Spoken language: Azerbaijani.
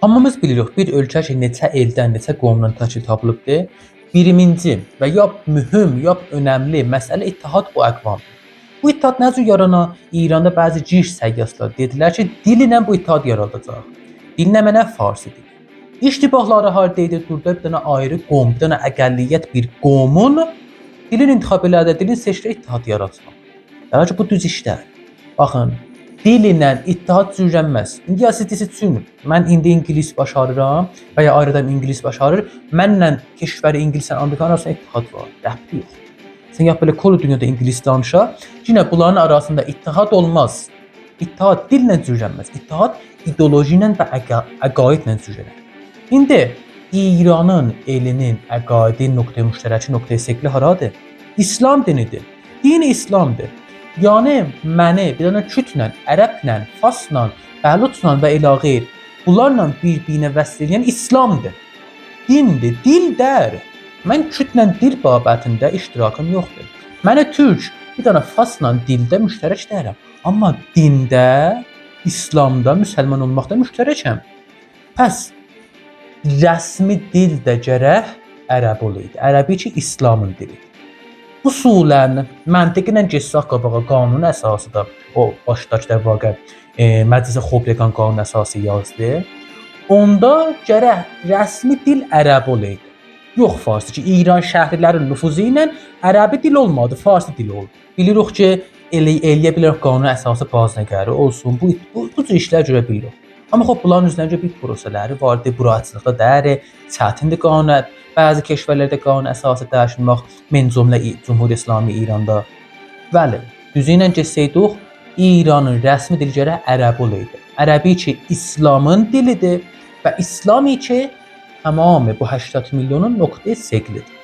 Hamımız bilirik bir ölkə ki, neçə eldən, neçə qovumdan təşkil tapılıbdır. Birinci və ya mühüm, ya önəmli məsələ ittihad bu əqvamdır. Bu ittihad nə cür yarana? İranda bəzi giriş səyyahlar dedilər ki, dil ilə bu ittihad yaradacaq. Dil nə mənə farsi dil. İştibahları harda idi? Durda bir dənə ayrı qovum, bir dənə əqəlliyyət bir qovumun dilin intikhab elədi, dilin seçdi ittihad yaratmaq. Bəlkə bu düz işlər. Baxın, dil ilə ittihad cürlənməz. İndi ya siz düşünün, mən indi ingilis başarıram və ya ayrıdan ingilis başarır, mənlə keşvəri ingilislə Amerikan arasında ittihad var. Rəbti yox. Sən ya belə kolu dünyada ingilis danışa, yenə bunların arasında ittihad olmaz. İttihad dillə cürlənməz. İttihad ideoloji ilə və əqaidlə cürlənər. İndi İranın elinin əqaidi nöqteyi müştərəki nöqteyi sekli haradır? İslam dinidir. Din İslamdır. Yəni məni bir dənə kütlə, ərəblə, farsla, bəlutla və ilaxir bunlarla bir-birinə vəsl edən İslamdır. Dindir, dildər. Mən kütlə dil babətində iştirakım yoxdur. Mənə türk bir dənə farsla dildə müştərək deyirəm. Amma dində, İslamda, müsəlman olmaqda müştərəkəm. Pəs rəsmi dil də gərək ərəbi olaydı. Ərəbi ki, İslamın dilidir. Bu suallarını məntiqlə geçsək qabağa qanun əsası da o başdakı da vaqe Məclisə Xobleqan qanun əsası yazdı. Onda gərək rəsmi dil ərəbi olaydı. Yox farsi ki, İran şəhərlərin nüfuzu ilə ərəbi dil olmadı, farsi dil oldu. Bilirik ki, eləyə bilərik qanun əsası bazinəgəri olsun. Bu cür işlər görə bilirik. Amma xop bunların üzərində bir prosesləri vardı, buraçılıqda dəyəri, çətindir qanun. Bəzi keşvərlərdə qanun əsası dəyişilmək, min cümlə Cümhuriyyət İslami İranda. Bəli, düzü ilə keçsəydik, İranın rəsmi dili gərək ərəbi olaydı. Ərəbi ki, İslamın dilidir və İslami ki, tamamı bu 80 milyonun nöqteyi seklidir.